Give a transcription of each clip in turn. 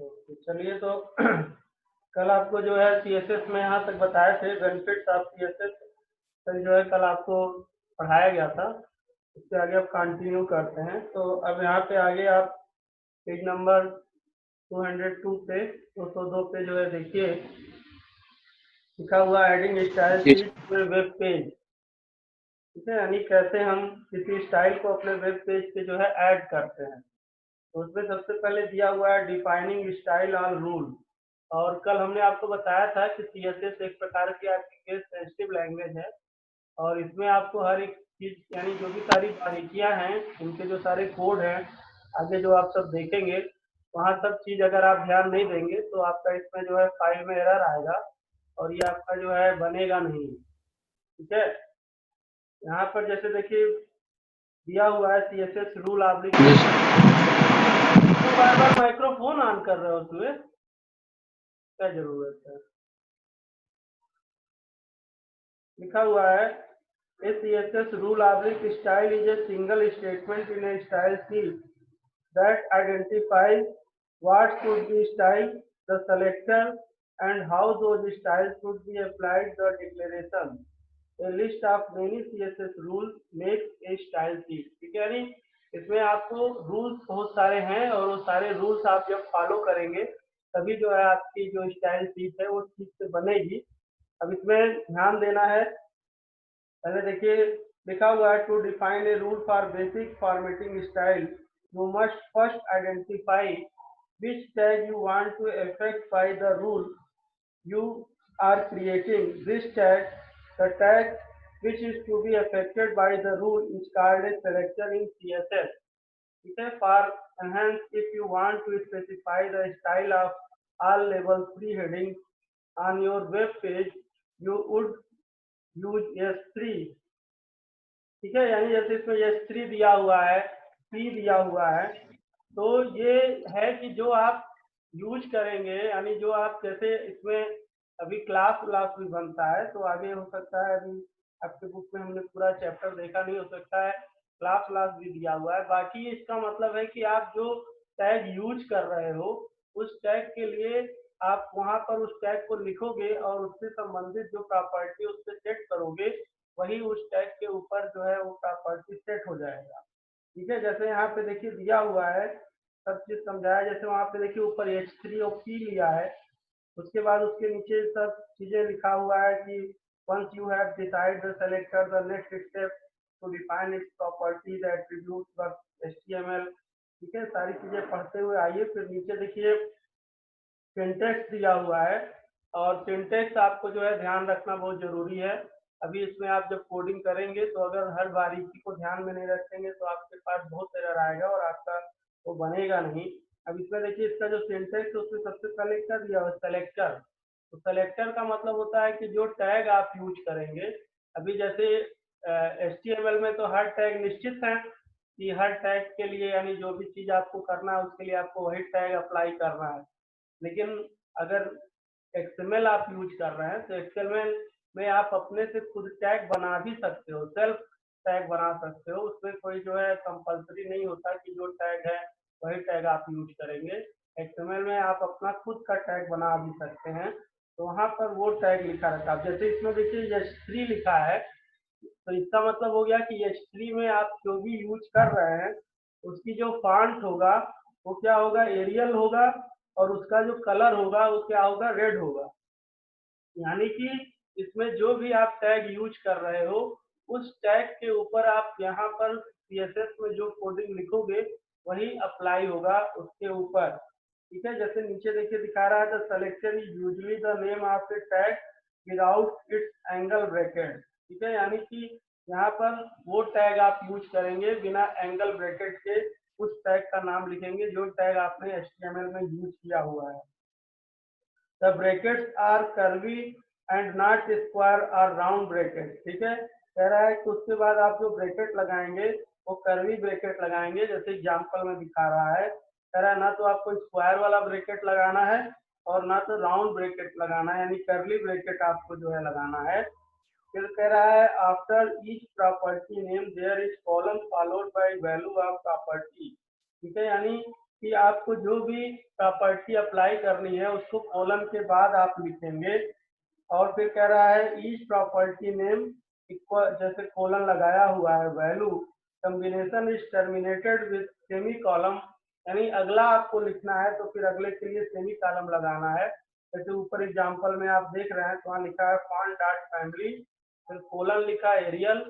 तो चलिए तो कल आपको जो है सीएसएस में यहाँ तक बताए थे बेनिफिट्स ऑफ सीएसएस। कल जो है कल आपको पढ़ाया गया था, इससे आगे अब कंटिन्यू करते हैं। तो अब यहाँ पे आगे आप पेज नंबर 202 पे 202 पे जो है देखिए लिखा हुआ एडिंग स्टाइल जी शीट टू वेब पेज। ठीक है, यानी कैसे हम किसी स्टाइल को अपने वेब पेज पे जो है ऐड करते हैं। तो उसमें सबसे पहले दिया हुआ है डिफाइनिंग स्टाइल और रूल। और कल हमने आपको बताया था कि सीएसएस एक प्रकार की आपकी केस सेंसिटिव लैंग्वेज है और इसमें आपको हर एक चीज यानी जो भी सारी बारीकियां हैं उनके जो सारे कोड हैं आगे जो आप सब देखेंगे वहाँ सब चीज अगर आप ध्यान नहीं देंगे तो आपका इसमें जो है फाइल में एरर आएगा और ये आपका जो है बनेगा नहीं। ठीक है, यहाँ पर जैसे देखिए दिया हुआ है सीएसएस रूल जी तो बार बार माइक्रोफोन ऑन कर रहे हो तुम्हें क्या जरूरत है। लिखा हुआ है SCSS rule oblique style is a single statement in a style sheet that identifies what should be style, the selector, and how those styles should be applied. The declaration, a list of many CSS rules makes a style sheet। ठीक है, यानी इसमें आपको rules बहुत सारे हैं और वो सारे रूल्स आप जब फॉलो करेंगे तभी जो है आपकी जो स्टाइल शीट है वो ठीक से बनेगी। अब इसमें ध्यान देना है, पहले देखिए लिखा हुआ है to define a rule for basic formatting style you must first identify which tag you want to affect by the rule you are creating. This tag, the tag which is to be affected by the rule, is called a selector in CSS. ठीक है, for enhance if you want to specify the style of all level 3 headings on your web page you would use S3। ठीक है, यानी जैसे इसमें S3 दिया हुआ है, P दिया हुआ है, तो ये है कि जो आप यूज करेंगे यानी जो आप जैसे इसमें अभी क्लास व्लास भी बनता है तो आगे हो सकता है, अभी आपके बुक में हमने पूरा चैप्टर देखा नहीं, हो सकता है क्लास व्लास भी दिया हुआ है। बाकी इसका मतलब है कि आप जो टैग यूज कर रहे हो उस टैग के लिए आप वहां पर उस टैग को लिखोगे और उससे संबंधित जो प्रॉपर्टी उस पर सेट करोगे वही उस टैग के ऊपर जो है वो प्रॉपर्टी सेट हो जाएगा। ठीक है, जैसे यहाँ पे देखिए दिया हुआ है सब चीज समझाया, जैसे वहाँ पे देखिए ऊपर H3 और P लिया है, उसके बाद उसके नीचे सब चीजें लिखा हुआ है कि once you have decided the selector the next step to define its properties attributes और HTML। ठीक है, सारी चीजें पढ़ते हुए आइए। फिर नीचे देखिए सिंटेक्स दिया हुआ है और सिंटेक्स आपको जो है ध्यान रखना बहुत जरूरी है। अभी इसमें आप जब कोडिंग करेंगे तो अगर हर बारीकी को ध्यान में नहीं रखेंगे तो आपके पास बहुत एरर आएगा और आपका वो बनेगा नहीं। अब इसमें देखिए इसका जो सिंटेक्स है उसमें सबसे पहले क्या दिया हुआ सेलेक्टर। तो सेलेक्टर का मतलब होता है कि जो टैग आप यूज करेंगे, अभी जैसे HTML में तो हर टैग निश्चित है कि हर टैग के लिए यानी जो भी चीज आपको करना है उसके लिए आपको वही टैग अप्लाई करना है। लेकिन अगर एक्सएमएल आप यूज कर रहे हैं तो एक्सएमएल में आप अपने से खुद टैग बना भी सकते हो, सेल्फ टैग बना सकते हो, उसमें कोई जो है कंपलसरी नहीं होता कि जो टैग है वही टैग आप यूज करेंगे। एक्सएमएल में आप अपना खुद का टैग बना भी सकते हैं, तो वहां पर वो टैग लिखा रहता है। जैसे इसमें देखिए H3 लिखा है तो इसका मतलब हो गया कि H3 में आप जो भी यूज कर रहे हैं उसकी जो फॉन्ट होगा वो क्या होगा, एरियल होगा और उसका जो कलर होगा वो क्या होगा, रेड होगा। यानी कि इसमें जो भी आप टैग यूज कर रहे हो उस टैग के ऊपर आप यहाँ पर सीएसएस में जो कोडिंग लिखोगे वही अप्लाई होगा उसके ऊपर। ठीक है, जैसे नीचे देखिए दिखा रहा है the selection is usually the name of A tag without its angle bracket. ठीक है, यानी कि यहाँ पर वो टैग आप यूज करेंगे बिना एंगल ब्रैकेट के, उस टैग का नाम लिखेंगे जो टैग आपने HTML में यूज किया हुआ है। The brackets are curvy and not square or round bracket। ठीक है, कह रहा है कि उसके बाद आप जो ब्रैकेट लगाएंगे वो कर्वी ब्रैकेट लगाएंगे, जैसे एग्जांपल में दिखा रहा है। कह रहा है ना तो आपको स्क्वायर वाला ब्रैकेट लगाना है और ना तो राउंड ब्रैकेट लगाना है, यानी कर्ली ब्रैकेट आपको जो है लगाना है। फिर कह रहा है after each property name there is colon followed by value of property. ठीक है, यानी कि आपको जो भी प्रॉपर्टी अप्लाई करनी है उसको कॉलम के बाद आप लिखेंगे। और फिर कह रहा है ईच प्रॉपर्टी नेम इक्वल, जैसे कॉलन लगाया हुआ है value combination is terminated with semi column, यानी अगला आपको लिखना है तो फिर अगले के लिए सेमी कॉलम लगाना है। जैसे ऊपर एग्जांपल में आप देख रहे हैं तो वहाँ लिखा है फॉन्ट डॉट फैमिली, फिर कोलन लिखा एरियल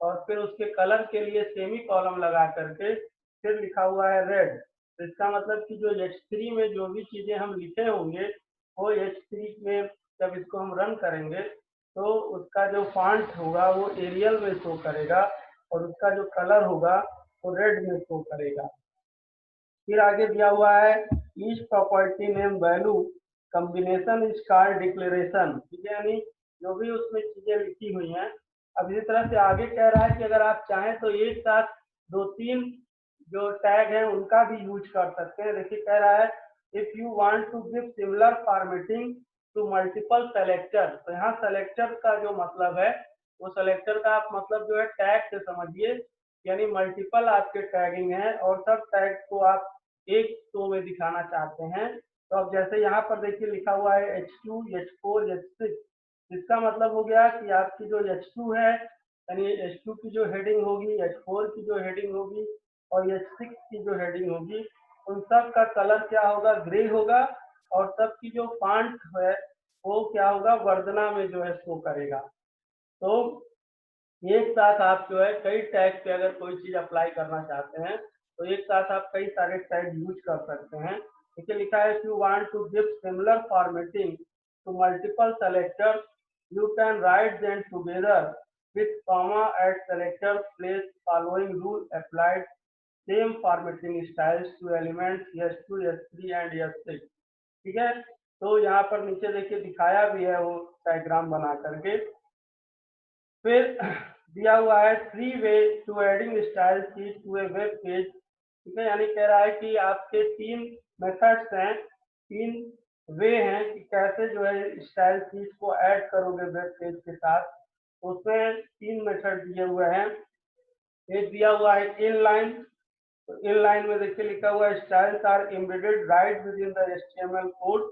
और फिर उसके कलर के लिए सेमी कॉलम लगा करके फिर लिखा हुआ है रेड। तो इसका मतलब कि जो H3 में जो भी चीजें हम लिखे होंगे वो H3 में जब इसको हम रन करेंगे तो उसका जो फॉन्ट होगा वो एरियल में शो करेगा और उसका जो कलर होगा वो रेड में शो करेगा। फिर आगे दिया हुआ है each property name value combination is called declaration, ठीक है, यानी जो भी उसमें चीजें लिखी हुई हैं। अब इसी तरह से आगे कह रहा है कि अगर आप चाहें तो एक साथ दो तीन जो टैग हैं उनका भी यूज कर सकते हैं। देखिए कह रहा है if you want to give similar formatting to multiple selector, तो यहाँ सेलेक्टर का जो मतलब है वो सेलेक्टर का आप मतलब जो है टैग से समझिए, यानी मल्टीपल आपके टैगिंग है और सब टैग को आप एक रो में दिखाना चाहते हैं। तो अब जैसे यहाँ पर देखिए लिखा हुआ है H2, H4, H6, इसका मतलब हो गया कि आपकी जो H2 है यानी H2 की जो हेडिंग होगी, H4 की जो हेडिंग होगी और H6 की जो हेडिंग होगी, उन सब का कलर क्या होगा, ग्रे होगा और सब की जो फॉन्ट है वो क्या होगा, वर्धना में जो है शो करेगा। तो एक साथ आप जो है कई टैग पे अगर कोई चीज अप्लाई करना चाहते हैं तो एक साथ आप कई सारे टैग यूज कर सकते हैं। देखिए लिखा है if you want to give similar formatting to multiple selectors you can write them together with comma at selector place following rule applied same formatting styles to elements S2, S3 and S6, ठीक है। तो यहाँ पर नीचे देखिए दिखाया भी है वो डायग्राम बना करके। फिर दिया हुआ है 3 way to adding style sheet to a web page, ठीक है, यानी कह रहा है कि आपके 3 मेथड्स हैं, 3 वे हैं कि कैसे जो है स्टाइल शीट को ऐड करोगे वेब पेज के साथ। तो उसमें 3 मेथड दिए हुए हैं। एक दिया हुआ है इनलाइन, तो इनलाइन में देखिए लिखा हुआ है styles are embedded right within the HTML code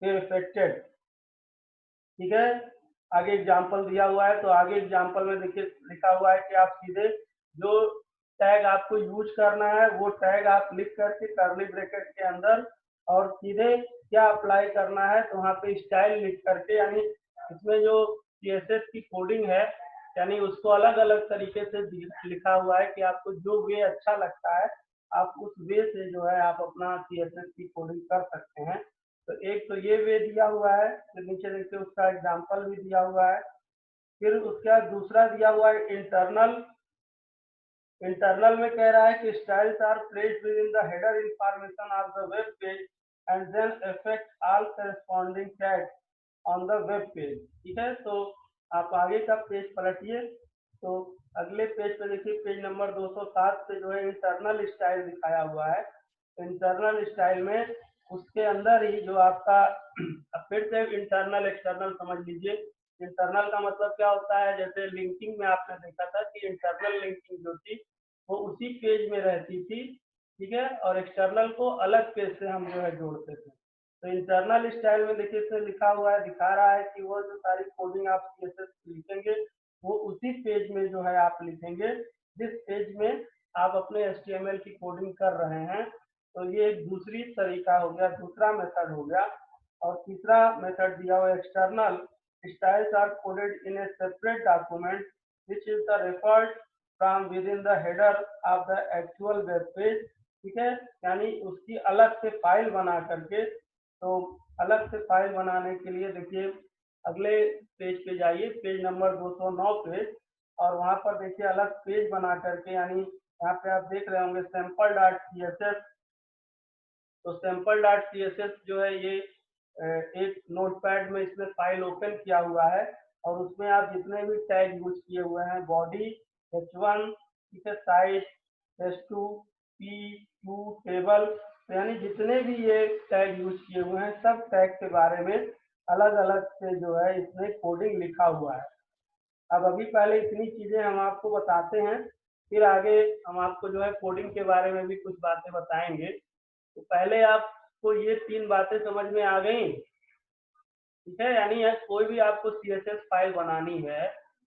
effected, ठीक है। आगे एग्जाम्पल दिया हुआ है तो आगे एग्जाम्पल में देखिए लिखा हुआ है कि आप सीधे जो टैग आपको यूज करना है वो टैग आप लिख करके कर्ली ब्रैकेट के अंदर और सीधे क्या अप्लाई करना है तो वहाँ पे स्टाइल लिख करके, यानी इसमें जो CSS की कोडिंग है यानी उसको अलग अलग तरीके से लिखा हुआ है कि आपको जो वे अच्छा लगता है आप उस वे से जो है आप अपना CSS की कोडिंग कर सकते हैं। तो एक तो ये वे दिया हुआ है, फिर नीचे देखिए उसका एग्जाम्पल भी दिया हुआ है। फिर उसके बाद दूसरा दिया हुआ है इंटरनल। इंटरनल में कह रहा है कि styles are placed within the header information of the web page and then affect all corresponding tags on the web page, ठीक है। तो आप आगे का पेज पलटिए तो अगले पेज पे देखिए पेज नंबर 207 पे जो है इंटरनल स्टाइल दिखाया हुआ है। इंटरनल स्टाइल में उसके अंदर ही जो आपका अब फिर से इंटरनल एक्सटर्नल समझ लीजिए। इंटरनल का मतलब क्या होता है, जैसे लिंकिंग में आपने देखा था कि इंटरनल लिंकिंग जो थी वो उसी पेज में रहती थी, ठीक है, और एक्सटर्नल को अलग पेज से हम जो है जोड़ते थे। तो इंटरनल स्टाइल में देखिए इसमें लिखा हुआ है, दिखा रहा है कि वो जो सारी कोडिंग आप CSS लिखेंगे वो उसी पेज में जो है आप लिखेंगे जिस पेज में आप अपने HTML की कोडिंग कर रहे हैं। तो ये एक दूसरी तरीका हो गया, दूसरा मेथड हो गया। और तीसरा मेथड दिया हुआ external styles are coded in a separate document which is the referred from within the header of the actual web page, ठीक है, यानी उसकी अलग से फाइल बना करके। तो अलग से फाइल बनाने के लिए देखिए अगले पेज पे जाइए, पेज नंबर 209 पे, और वहां पर देखिए अलग पेज बना करके, यानी यहाँ पे आप देख रहे होंगे सैंपल डॉट CSS। तो सैंपल डॉट CSS जो है ये एक नोटपैड में इसमें फाइल ओपन किया हुआ है और उसमें आप जितने भी टैग यूज किए हुए हैं बॉडी H1, ठीक है, साइज S2, P2, टेबल, तो यानी जितने भी ये टैग यूज किए हुए हैं सब टैग के बारे में अलग अलग से जो है इसमें कोडिंग लिखा हुआ है। अब अभी पहले इतनी चीजें हम आपको बताते हैं, फिर आगे हम आपको जो है कोडिंग के बारे में भी कुछ बातें बताएंगे। तो पहले आपको ये 3 बातें समझ में आ गई, ठीक है। यानी कोई भी आपको CSS फाइल बनानी है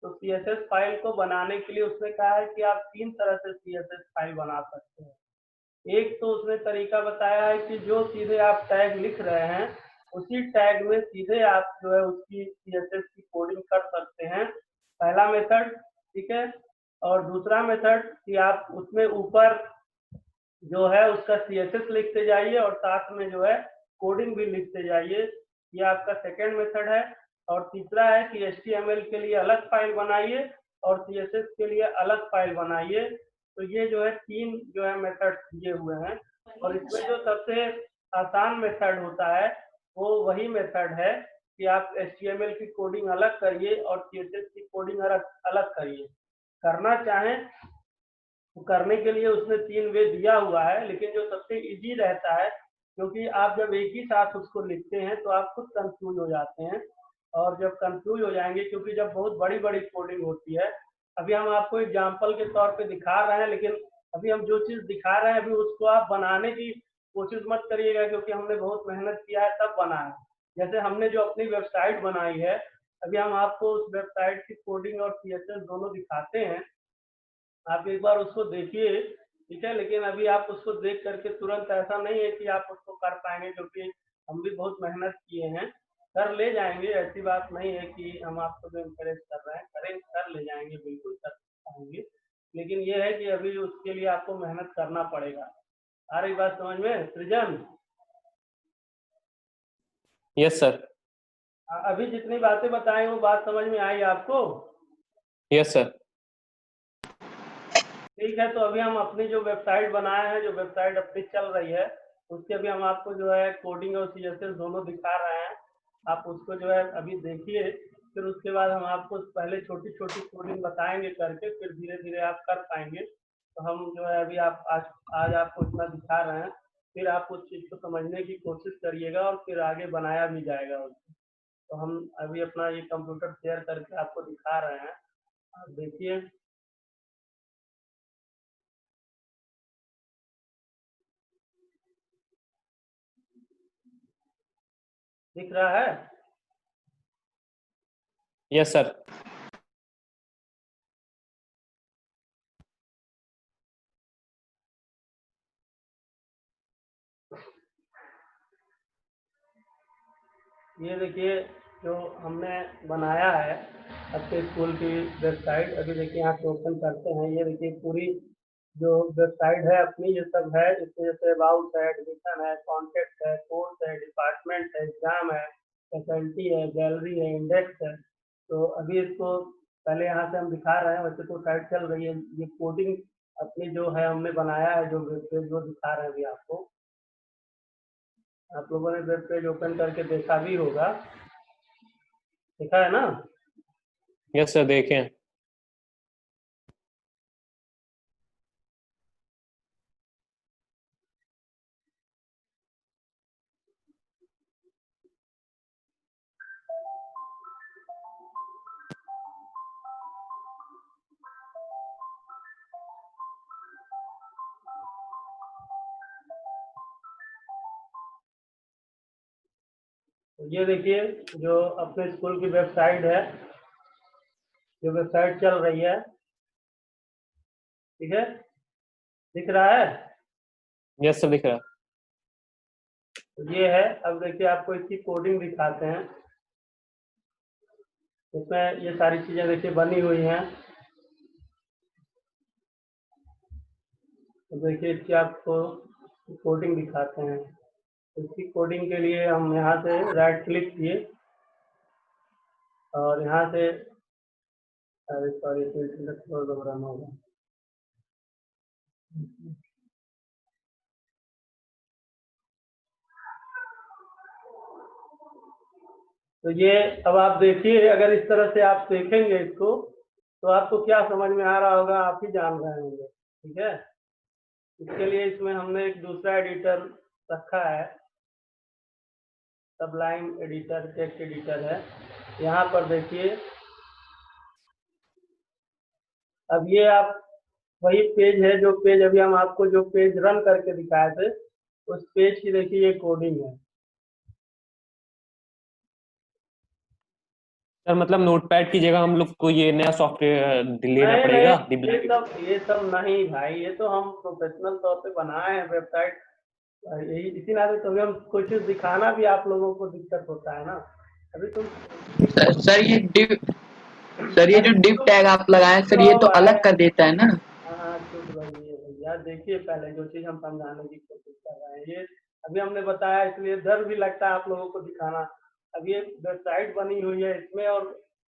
तो CSS फाइल को बनाने के लिए उसने कहा है कि आप 3 तरह से CSS फाइल बना सकते हैं। एक तो उसने तरीका बताया है कि जो सीधे आप टैग लिख रहे हैं उसी टैग में सीधे आप जो है उसकी CSS की कोडिंग कर सकते हैं, पहला मेथड, ठीक है। और दूसरा मेथड कि आप उसमें ऊपर जो है उसका CSS लिखते जाइए और साथ में जो है कोडिंग भी लिखते जाइए, ये आपका सेकेंड मेथड है। और तीसरा है कि HTML के लिए अलग फाइल बनाइए और CSS के लिए अलग फाइल बनाइए। तो ये जो है 3 जो है मेथड दिए हुए हैं, और इसमें जो सबसे आसान मेथड होता है वो वही मेथड है कि आप HTML की कोडिंग अलग करिए और CSS की कोडिंग अलग अलग करिए। करना चाहें तो करने के लिए उसने 3 वे दिया हुआ है, लेकिन जो सबसे इजी रहता है, क्योंकि आप जब एक ही साथ उसको लिखते हैं तो आप खुद कंफ्यूज हो जाते हैं, और जब कंफ्यूज हो जाएंगे, क्योंकि जब बहुत बड़ी बड़ी कोडिंग होती है, अभी हम आपको एग्जाम्पल के तौर पे दिखा रहे हैं, लेकिन अभी हम जो चीज़ दिखा रहे हैं अभी उसको आप बनाने की कोशिश मत करिएगा, क्योंकि हमने बहुत मेहनत किया है तब बना है। जैसे हमने जो अपनी वेबसाइट बनाई है, अभी हम आपको उस वेबसाइट की कोडिंग और CSS दोनों दिखाते हैं, आप एक बार उसको देखिए, ठीक है। लेकिन अभी आप उसको देख करके तुरंत ऐसा नहीं है कि आप उसको कर पाएंगे, क्योंकि हम भी बहुत मेहनत किए हैं, कर ले जाएंगे, ऐसी बात नहीं है कि हम आपको जो इंकरेज कर रहे हैं करें, कर ले जाएंगे, बिल्कुल कर पाएंगे। लेकिन ये है कि अभी उसके लिए आपको मेहनत करना पड़ेगा। आ रही बात समझ में सृजन? Yes sir. अभी जितनी बातें बताई वो बात समझ में आई आपको? Yes sir. ठीक है, तो अभी हम अपनी जो वेबसाइट बनाए हैं, जो वेबसाइट अपनी चल रही है, उसके अभी हम आपको जो है कोडिंग और CSS दोनों दिखा रहे हैं। आप उसको जो है अभी देखिए, फिर उसके बाद हम आपको पहले छोटी छोटी कोडिंग बताएंगे करके, फिर धीरे धीरे आप कर पाएंगे। तो हम जो है अभी आप आज आपको इतना दिखा रहे हैं, फिर आप उस चीज़ को समझने की कोशिश करिएगा और फिर आगे बनाया भी जाएगा उसको। तो हम अभी अपना ये कंप्यूटर शेयर करके आपको दिखा रहे हैं, आप देखिए। दिख रहा है? Yes sir. ये देखिए जो हमने बनाया है अपने स्कूल की वेबसाइट, अभी देखिए यहाँ से ओपन करते हैं। ये देखिए पूरी जो वेबसाइट है अपनी, ये सब है। इसमें जैसे अबाउट है, एडमिशन है, कॉन्टेक्ट है, कोर्स है, डिपार्टमेंट है, एग्जाम है, फैकल्टी है, गैलरी है, इंडेक्स है। तो अभी इसको पहले यहाँ से हम दिखा रहे हैं, वैसे तो साइट चल रही है। ये कोडिंग अपनी जो है हमने बनाया है, जो वेब पेज वो दिखा रहे हैं अभी आपको। आप लोगों ने वेब पेज ओपन करके देखा भी होगा, देखा है ना? यस सर, देखें। तो ये देखिए जो अपने स्कूल की वेबसाइट है, जो वेबसाइट चल रही है, ठीक है, दिख रहा है? यस सर, दिख रहा है। तो ये है। अब देखिए आपको इसकी कोडिंग दिखाते हैं। इसमें ये सारी चीजें देखिए बनी हुई हैं। तो देखिए इसकी आपको कोडिंग दिखाते हैं। इसकी कोडिंग के लिए हम यहाँ से राइट क्लिक किए और यहाँ से, अरे सॉरी, रन होगा। तो ये अब आप देखिए, अगर इस तरह से आप देखेंगे इसको तो आपको क्या समझ में आ रहा होगा, आप ही जान रहे होंगे, ठीक है। इसके लिए इसमें हमने एक दूसरा एडिटर रखा है, सबलाइन एडिटर, टेक्स्ट एडिटर है। यहाँ पर देखिए, अब ये आप वही पेज है जो पेज अभी हम आपको जो पेज रन करके दिखाए थे, उस पेज की देखिए ये कोडिंग है। सर मतलब नोटपैड की जगह हम लोग को ये नया सॉफ्टवेयर लेना नहीं पड़ेगा नहीं, ये सब नहीं भाई, ये तो हम प्रोफेशनल तौर पे बनाए हैं वेबसाइट। यही इसी नाते तो हम कोई चीज दिखाना भी आप लोगों को दिक्कत होता है ना। अभी तुम सर ये डिव सर ये जो अरे डिव चुप टैग आप लगाए चुप सर ये रहो तो भाई। अलग कर देता है ना। हाँ चुप रहिए भैया, देखिए पहले जो चीज हम समझाने की कोशिश कर रहे हैं, ये अभी हमने बताया, इसलिए डर भी लगता है आप लोगों को दिखाना। अब ये वेबसाइट बनी हुई है, इसमें और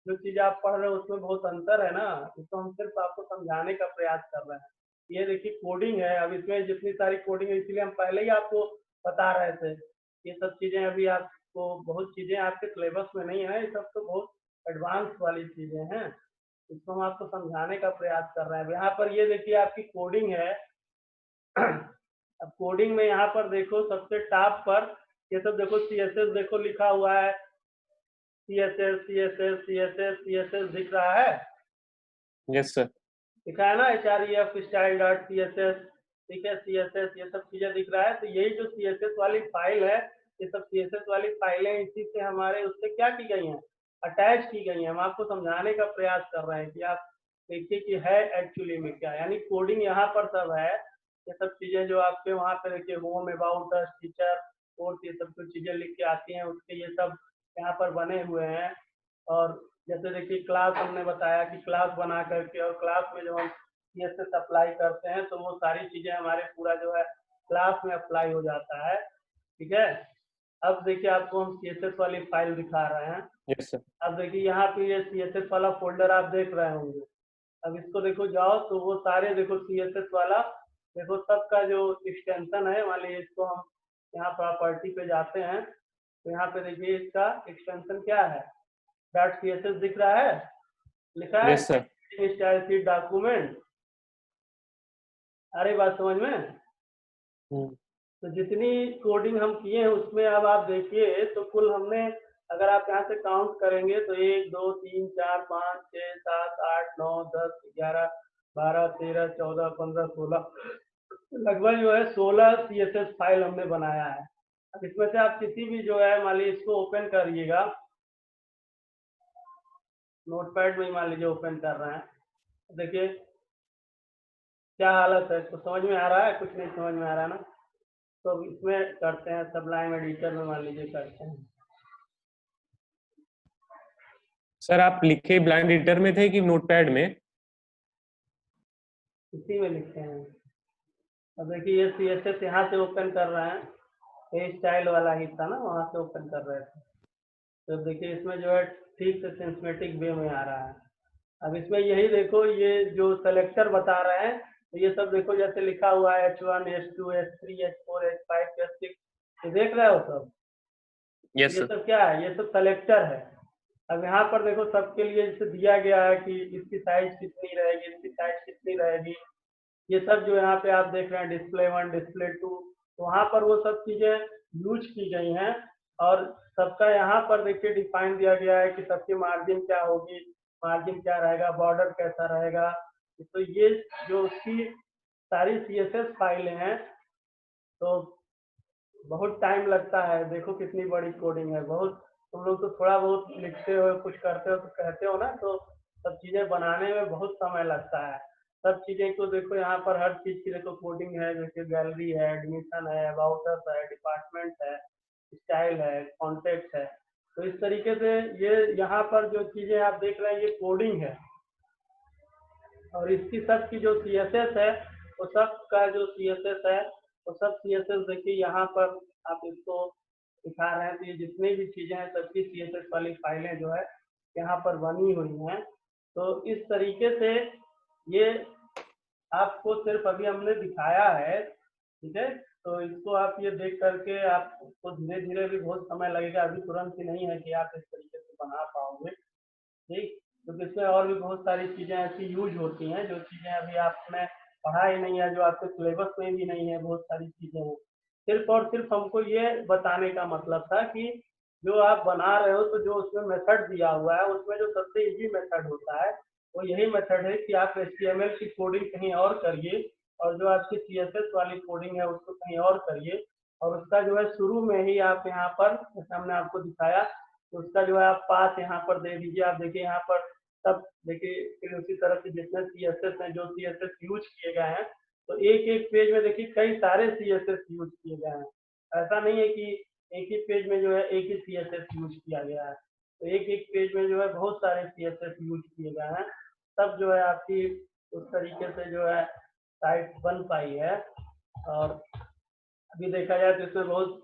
जो चीज आप पढ़ रहे हो उसमें बहुत अंतर है ना। इसको हम सिर्फ आपको समझाने का प्रयास कर रहे हैं। ये देखिए कोडिंग है, अब इसमें जितनी सारी कोडिंग है इसलिए हम पहले ही आपको बता रहे थे। ये सब चीजें अभी आपको बहुत चीजें आपके सिलेबस में नहीं है, ये सब तो बहुत एडवांस वाली चीजें हैं। इसको हम आपको समझाने का प्रयास कर रहे हैं। अब यहाँ पर ये देखिए आपकी कोडिंग है। अब कोडिंग में यहाँ पर देखो सबसे टॉप पर ये सब देखो CSS देखो लिखा हुआ है। CSS CSS CSS CSS दिख रहा है, यस सर। दिखा है ना, href style डॉट CSS। ठीक है, CSS ये सब चीजें दिख रहा है। तो यही जो CSS वाली फाइल है, ये सब CSS वाली फाइलें इसी से हमारे उससे क्या की गई हैं, अटैच की गई हैं। हम आपको समझाने का प्रयास कर रहे हैं कि आप देखिए कि है एक्चुअली में क्या, यानी कोडिंग यहाँ पर सब है। ये सब चीजें जो आपके वहाँ पे देखिए home about us teacher course, ये सब कुछ चीजें लिख के आती हैं, उसके ये सब यहाँ पर बने हुए हैं। और जैसे देखिए क्लास हमने बताया कि क्लास बना करके और क्लास में जब हम CSS अप्लाई करते हैं तो वो सारी चीजें हमारे पूरा जो है क्लास में अप्लाई हो जाता है। ठीक है, अब देखिए आपको हम CSS वाली फाइल दिखा रहे हैं। Yes sir. अब देखिए यहाँ पे ये CSS वाला फोल्डर आप देख रहे होंगे। अब इसको देखो जाओ तो वो सारे देखो CSS वाला देखो सबका जो एक्सटेंशन है, मान लीजिए इसको हम यहाँ प्रॉपर्टी पे जाते हैं तो यहाँ पे देखिए इसका एक्सटेंशन क्या है, डॉट CSS दिख रहा है, लिखा है yes sir. Style sheet document. अरे बात समझ में। तो जितनी कोडिंग हम किए हैं उसमें अब आप देखिए तो कुल हमने, अगर आप यहाँ से काउंट करेंगे तो 1 2 3 4 5 6 7 8 9 10 11 12 13 14 15 16, लगभग जो है 16 CSS फाइल हमने बनाया है। अब इसमें से आप किसी भी जो है मान लीजिए इसको ओपन करिएगा, नोटपैड में ही मान लीजिए ओपन कर रहे हैं, देखिए क्या हालत है। इसको समझ में आ रहा है, कुछ नहीं समझ में आ रहा है ना, तो इसमें करते हैं सबलाइन एडिटर में मान लीजिए करते हैं। सर आप लिखे ब्लाइंड एडिटर में थे कि नोटपैड में? इसी में लिखते हैं। अब देखिए ये CSS यहाँ से ओपन कर रहे हैं, ये स्टाइल वाला ही था ना, वहाँ से ओपन कर रहे थे। तो देखिए इसमें जो है ठीक से सिस्टमेटिक वे में आ रहा है। अब इसमें यही देखो ये जो सेलेक्टर बता रहे हैं, तो ये सब देखो जैसे लिखा हुआ है H1 H2 H3 H4 H5 H6, ये देख रहे हो सब, यस ये सर। सब क्या है, ये सब सेलेक्टर है। अब यहाँ पर देखो सबके लिए जैसे दिया गया है कि इसकी साइज कितनी रहेगी, इसकी साइज कितनी रहेगी, ये सब जो यहाँ पे आप देख रहे हैं display 1 display 2, तो वहाँ पर वो सब चीजें यूज की गई हैं। और सबका यहाँ पर देखिए डिफाइन दिया गया है कि सबकी मार्जिन क्या होगी, मार्जिन क्या रहेगा, बॉर्डर कैसा रहेगा। तो ये जो उसकी सारी CSS फाइलें हैं, तो बहुत टाइम लगता है। देखो कितनी बड़ी कोडिंग है, बहुत तुम लोग तो थोड़ा बहुत लिखते हो कुछ करते हो तो कहते हो ना, तो सब चीजें बनाने में बहुत समय लगता है। सब चीजें को देखो यहाँ पर हर चीज की देखो कोडिंग है, जैसे गैलरी है, एडमिशन है, अबाउट अस है, डिपार्टमेंट है, स्टाइल है, कॉन्टेक्ट है। तो इस तरीके से ये यहाँ पर जो चीजें आप देख रहे हैं ये कोडिंग है। और इसकी सब की जो CSS है, वो सब का जो CSS है, वो सब CSS देखिए यहाँ पर आप इसको दिखा रहे हैं। तो ये जितनी भी चीजें हैं सबकी CSS वाली फाइलें जो है यहाँ पर बनी हुई हैं। तो इस तरीके से ये आपको सिर्फ अभी हमने दिखाया है। ठीक है, तो इसको आप ये देख करके आपको धीरे धीरे भी बहुत समय लगेगा, अभी तुरंत ही नहीं है कि आप इस तरीके से बना पाओगे। ठीक, क्योंकि इसमें और भी बहुत सारी चीजें ऐसी यूज होती हैं जो चीजें अभी आपने पढ़ा ही नहीं है, जो आपके सिलेबस में भी नहीं है, बहुत सारी चीजें हैं। सिर्फ और सिर्फ हमको ये बताने का मतलब था कि जो आप बना रहे हो तो जो उसमें मेथड दिया हुआ है उसमें जो सबसे इजी मेथड होता है वो यही मेथड है कि आप HTML की कोडिंग कहीं और करिए और जो आपकी CSS वाली कोडिंग है उसको कहीं और करिए। और उसका जो है शुरू में ही आप यहाँ पर जैसे हमने आपको दिखाया तो उसका जो है आप पाथ यहाँ पर दे दीजिए। आप देखिए यहाँ पर सब देखिए फिर उसी तरह से जितने CSS हैं जो CSS यूज किए गए हैं तो एक एक पेज में देखिए कई सारे CSS यूज किए गए हैं। ऐसा नहीं है कि एक ही पेज में जो है एक ही CSS यूज किया गया है, तो एक एक पेज में जो है बहुत सारे CSS यूज किए गए हैं, तब जो है आपकी उस तरीके से जो है साइट बन पाई है। और अभी देखा जाए तो इसमें बहुत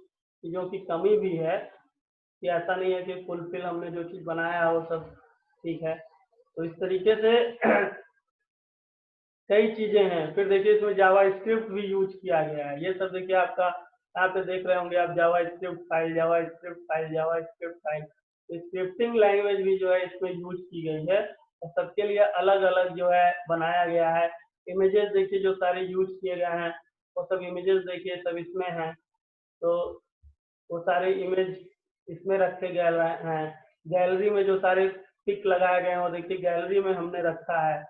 चीज़ों की कमी भी है कि ऐसा नहीं है कि फुलफिल हमने जो चीज़ बनाया है वो सब ठीक है। तो इस तरीके से कई चीजें हैं। फिर देखिए इसमें जावा स्क्रिप्ट भी यूज किया गया है। ये सब देखिए आपका यहाँ पे देख रहे होंगे आप जावा स्क्रिप्ट फाइल, जावा स्क्रिप्ट फाइल, जावा स्क्रिप्ट फाइल। स्क्रिप्टिंग लैंग्वेज भी जो है इसमें यूज की गई है और सबके लिए अलग अलग जो है बनाया गया है। इमेजेस देखिए जो सारे यूज किए गए हैं वो सब इमेजेस देखिए सब इसमें हैं, तो वो सारे इमेज इसमें रखे गए हैं। गैलरी में जो सारे पिक लगाए गए हैं वो देखिए गैलरी में हमने रखा है।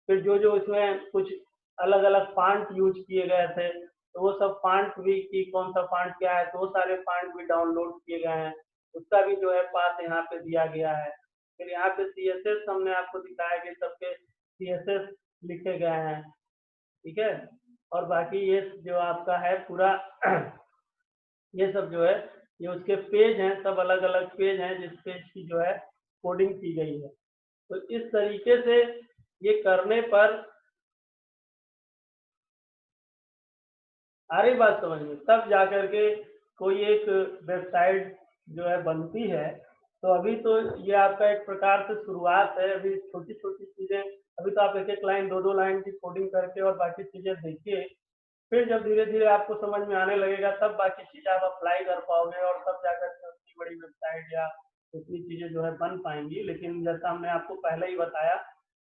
फिर जो जो इसमें कुछ अलग अलग फॉन्ट यूज किए गए थे तो वो सब फॉन्ट भी कि कौन सा फॉन्ट क्या है तो वो सारे फॉन्ट भी डाउनलोड किए गए हैं, उसका भी जो है पाथ यहाँ पे दिया गया है। फिर यहाँ पे CSS हमने आपको दिखाया कि सबके CSS लिखे गए हैं, ठीक है। और बाकी ये जो आपका है पूरा ये सब जो है ये उसके पेज हैं, सब अलग अलग पेज हैं जिस पेज की जो है कोडिंग की गई है। तो इस तरीके से ये करने पर आ रही बात समझ में, तब जाकर के कोई एक वेबसाइट जो है बनती है। तो अभी तो ये आपका एक प्रकार से शुरुआत है, अभी छोटी छोटी चीजें, अभी तो आप एक एक लाइन दो दो लाइन की कोडिंग करके और बाकी चीजें देखिए। फिर जब धीरे धीरे आपको समझ में आने लगेगा तब बाकी चीजें आप अप्लाई कर पाओगे और तब जाकर के उतनी बड़ी वेबसाइट या उतनी चीजें जो है बन पाएंगी। लेकिन जैसा हमने आपको पहले ही बताया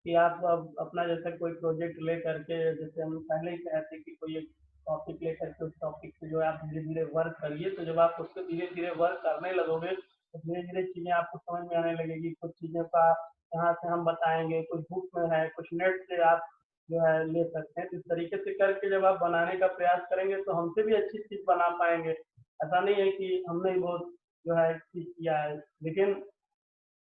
कि आप अब अपना जैसे कोई प्रोजेक्ट ले करके, जैसे हम पहले ही कहते कि कोई एक टॉपिक ले करके उस टॉपिक पे जो है आप धीरे धीरे वर्क करिए। तो जब आप उस पर धीरे धीरे वर्क करने लगोगे तो धीरे धीरे चीजें आपको समझ में आने लगेगी। कुछ चीजें का यहाँ से हम बताएंगे, कुछ बुक में है, कुछ नेट से आप जो है ले सकते हैं। तो इस तरीके से करके जब आप बनाने का प्रयास करेंगे तो हमसे भी अच्छी चीज बना पाएंगे। ऐसा नहीं है कि हमने ही बहुत जो है चीज किया है, लेकिन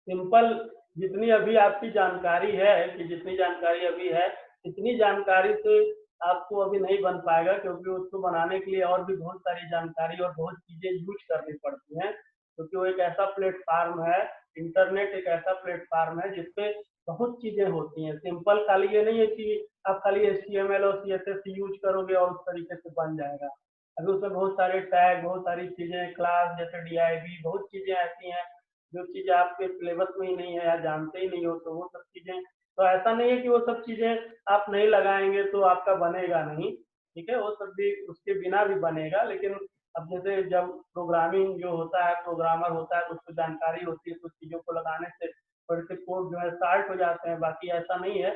सिंपल जितनी अभी आपकी जानकारी है कि जितनी जानकारी अभी है इतनी जानकारी से आपको अभी नहीं बन पाएगा, क्योंकि उसको बनाने के लिए और भी बहुत सारी जानकारी और बहुत चीजें यूज करनी पड़ती हैं। क्योंकि वो एक ऐसा प्लेटफार्म है, इंटरनेट एक ऐसा प्लेटफार्म है जिसपे बहुत चीजें होती हैं। सिंपल खाली ये नहीं है कि आप खाली HTML और CSS यूज करोगे और उस तरीके से बन जाएगा। अभी उसमें बहुत सारे टैग, बहुत सारी चीजें, क्लास जैसे DIV, बहुत चीजें ऐसी हैं जो चीजें आपके सिलेबस में ही नहीं है या जानते ही नहीं हो, तो वो सब चीजें, तो ऐसा नहीं है कि वो सब चीजें आप नहीं लगाएंगे तो आपका बनेगा नहीं, ठीक है, वो सब भी उसके बिना भी बनेगा। लेकिन अब जैसे जब प्रोग्रामिंग जो होता है, प्रोग्रामर होता है तो उसको जानकारी होती है, कुछ चीजों को लगाने से थोड़े से कोड जो है स्टार्ट हो जाते हैं, बाकी ऐसा नहीं है।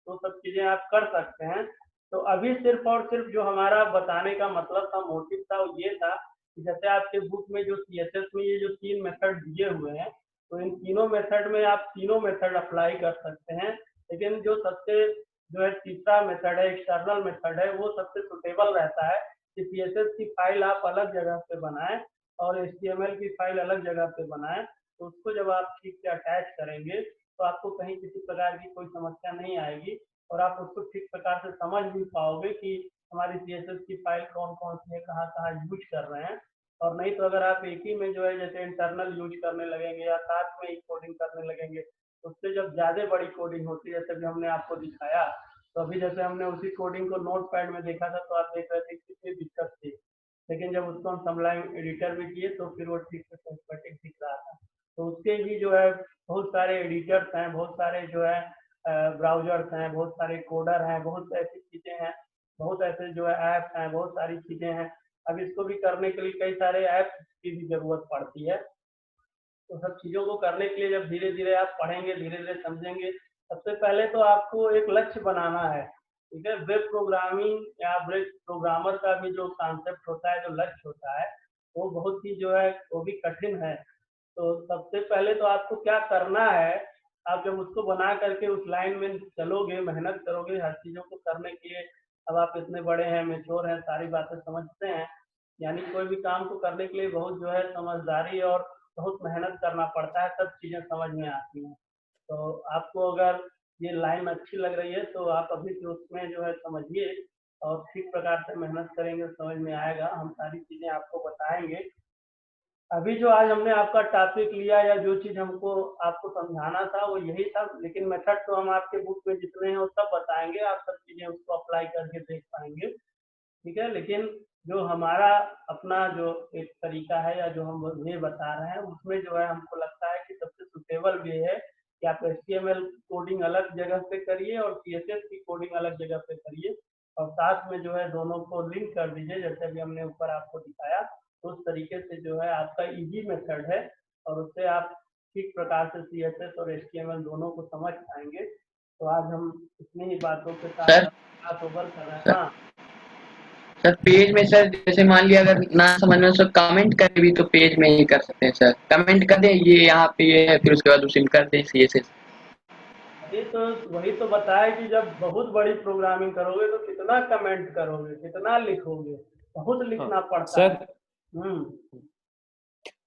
तो सब चीजें आप कर सकते हैं। तो अभी सिर्फ और सिर्फ जो हमारा बताने का मतलब था, मोटिव था, वो ये था कि जैसे आपके बुक में जो CSS में ये जो 3 मेथड दिए हुए हैं तो इन तीनों मेथड में आप तीनों मेथड अप्लाई कर सकते हैं। लेकिन जो सबसे जो है तीसरा मेथड है, एक्सटर्नल मेथड है, वो सबसे सुटेबल रहता है कि CSS की फाइल आप अलग जगह पे बनाएं और HTML की फाइल अलग जगह पे बनाएं। तो उसको जब आप ठीक से अटैच करेंगे तो आपको कहीं किसी प्रकार की कोई समस्या नहीं आएगी और आप उसको ठीक प्रकार से समझ भी पाओगे कि हमारी CSS की फाइल कौन कौन सी है, कहाँ कहाँ यूज कर रहे हैं। और नहीं तो अगर आप एक ही में जो है जैसे इंटरनल यूज करने लगेंगे या साथ में ही कोडिंग करने लगेंगे तो उससे जब ज्यादा बड़ी कोडिंग होती है, जैसे भी हमने आपको दिखाया, तो अभी जैसे हमने उसी कोडिंग को नोटपैड में देखा था तो आप देख रहे थे कितनी दिक्कत थी, लेकिन जब उसको हम सबलाइन एडिटर में किए तो फिर वो ठीक से सिंपैथेटिक दिख रहा था। तो उसके भी जो है बहुत सारे एडिटर्स हैं, बहुत सारे जो है ब्राउजर्स हैं, बहुत सारे कोडर हैं, बहुत ऐसी चीजें हैं, बहुत ऐसे जो है ऐप हैं, बहुत सारी चीजें हैं। अब इसको भी करने के लिए कई सारे ऐप की भी जरूरत पड़ती है। तो सब चीजों को करने के लिए जब धीरे धीरे आप पढ़ेंगे, धीरे धीरे समझेंगे, सबसे पहले तो आपको एक लक्ष्य बनाना है, ठीक है। वेब प्रोग्रामिंग या वेब प्रोग्रामर का भी जो कॉन्सेप्ट होता है, जो लक्ष्य होता है, वो बहुत ही जो है वो भी कठिन है। तो सबसे पहले तो आपको क्या करना है, आप जब उसको बना करके उस लाइन में चलोगे, मेहनत करोगे हर चीजों को करने के लिए, अब आप इतने बड़े हैं, मेच्योर हैं, सारी बातें समझते हैं, यानी कोई भी काम को करने के लिए बहुत जो है समझदारी और बहुत मेहनत करना पड़ता है, तब चीजें समझ में आती हैं। तो आपको अगर ये लाइन अच्छी लग रही है तो आप अभी से उसमें जो है समझिए और ठीक प्रकार से मेहनत करेंगे, समझ में आएगा। हम सारी चीजें आपको बताएंगे। अभी जो आज हमने आपका टॉपिक लिया या जो चीज हमको आपको समझाना था वो यही था, लेकिन मेथड तो हम आपके बुक में जितने हैं वो सब बताएंगे, आप सब चीजें उसको अप्लाई करके देख पाएंगे। ठीक है, लेकिन जो हमारा अपना जो एक तरीका है या जो हम ये बता रहे हैं उसमें जो है हमको लगता है कि सबसे सुटेबल ये है कि आप HTML कोडिंग अलग जगह पे करिए और CSS की कोडिंग अलग जगह पे करिए, और साथ में जो है दोनों को लिंक कर दीजिए जैसे अभी हमने ऊपर आपको दिखाया। तो उस तरीके से जो है आपका इजी मेथड है और उससे आप ठीक प्रकार से CSS और HTML दोनों को समझ पाएंगे। तो आज हम इतनी ही बातों के साथ सर क्लास ओवर कर रहे हैं। सर हाँ सर पेज में सर जैसे मान लिया अगर ना समझ में सर कमेंट करे भी तो पेज में ही कर सकते हैं सर, कमेंट कर दें ये यहाँ पे ये है, फिर उसके बाद उसे कर दें CSS। ये तो वही तो बताया कि जब बहुत बड़ी प्रोग्रामिंग करोगे तो कितना कमेंट करोगे, कितना लिखोगे, बहुत लिखना पड़ता है। सर हम्म।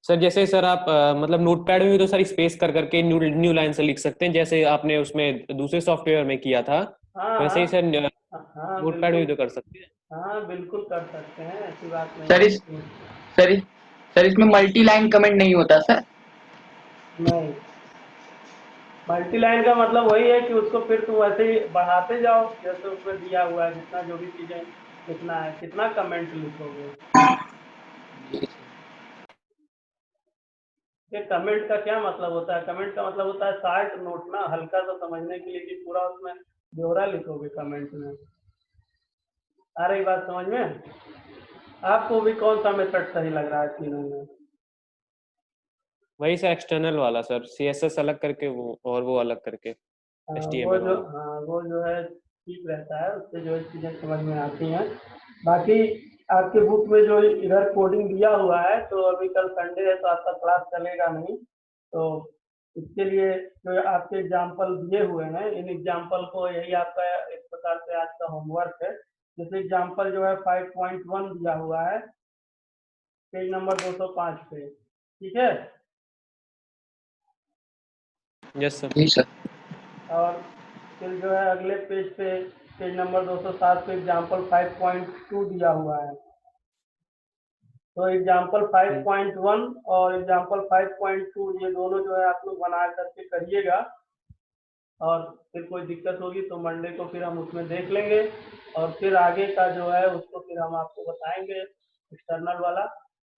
सर जैसे सर आप मतलब नोटपैड में भी तो सर स्पेस कर करके न्यू न्यू लाइन से लिख सकते हैं, जैसे आपने उसमें दूसरे सॉफ्टवेयर में किया था, हाँ वैसे ही सर हाँ नोटपैड में बिल्कुल। भी तो कर सकते हैं। हाँ बिल्कुल कर सकते हैं, ऐसी बात नहीं सर है। इस सर इस सर इसमें मल्टी लाइन कमेंट नहीं होता सर? नहीं, मल्टी लाइन का मतलब वही है कि उसको फिर तुम वैसे ही बढ़ाते जाओ जैसे उसमें दिया हुआ है, जितना जो भी चीजें लिखना है, कितना कमेंट लिखोगे। ये कमेंट का क्या मतलब होता है? कमेंट का मतलब होता है शार्ट नोट ना, हल्का सा समझने के लिए, कि पूरा उसमें ब्यौरा लिखोगे कमेंट में। आ रही बात समझ में? आपको भी कौन सा मेथड सही लग रहा है तीनों में? वही सर एक्सटर्नल वाला सर, CSS अलग करके वो और वो अलग करके HTML वाला। वो जो है ठीक रहता है, उससे जो है चीज़ें समझ में आती हैं। बाकी आपके बुक में जो इधर कोडिंग दिया हुआ है, तो अभी कल संडे है तो आपका क्लास चलेगा नहीं, तो इसके लिए जो आपके एग्जाम्पल दिए हुए हैं, इन एग्जाम्पल को, यही आपका एक प्रकार से आज का होमवर्क है। जैसे एग्जाम्पल जो है 5.1 दिया हुआ है पेज नंबर 205 पे। ठीक है, यस सर। जी सर। और फिर जो है अगले पेज पे पेज नंबर 207 पे एग्जाम्पल 5.2 दिया हुआ है। तो एग्जाम्पल 5.1 और एग्जाम्पल 5.2 ये दोनों जो है आप लोग बना करके करिएगा, और फिर कोई दिक्कत होगी तो मंडे को फिर हम उसमें देख लेंगे, और फिर आगे का जो है उसको फिर हम आपको बताएंगे एक्सटर्नल वाला,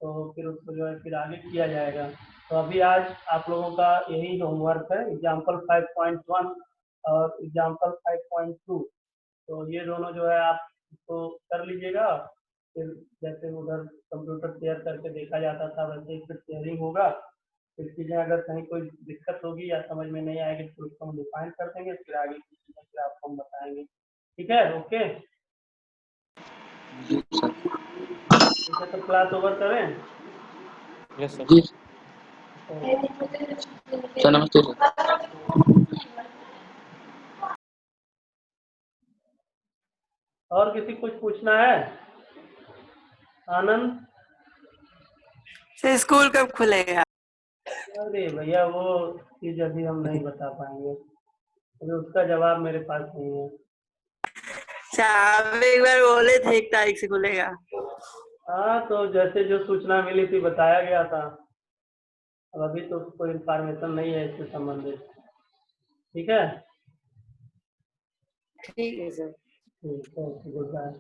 तो फिर उसको जो है फिर आगे किया जाएगा। तो अभी आज आप लोगों का यही होमवर्क है, एग्जाम्पल 5.1 और एग्जाम्पल 5.2। तो ये दोनों जो है आप इसको कर लीजिएगा, फिर जैसे उधर कंप्यूटर शेयर करके देखा जाता था वैसे ही फिर शेयरिंग होगा। फिर चीज़ें अगर कहीं कोई दिक्कत होगी या समझ में नहीं आएगी तो उसको हम डिफाइन कर देंगे, फिर आगे की चीज़ें फिर आपको हम बताएंगे। ठीक है, ओके। जी सर। ठीक है, तो क्लास ओवर करें। Yes sir. जी ओके। सर, नमस्ते सर। और किसी कुछ पूछना है? आनंद? से स्कूल कब खुलेगा? अरे भैया वो चीज़ अभी हम नहीं बता पाएंगे, अभी उसका जवाब मेरे पास नहीं है। अच्छा, आप एक बार बोले थे 1 तारीख से खुलेगा। हाँ, तो जैसे जो सूचना मिली थी बताया गया था, अब अभी तो कोई इंफॉर्मेशन नहीं है इससे संबंधित। ठीक है, ठीक है सर। ठीक है, गुड बाय।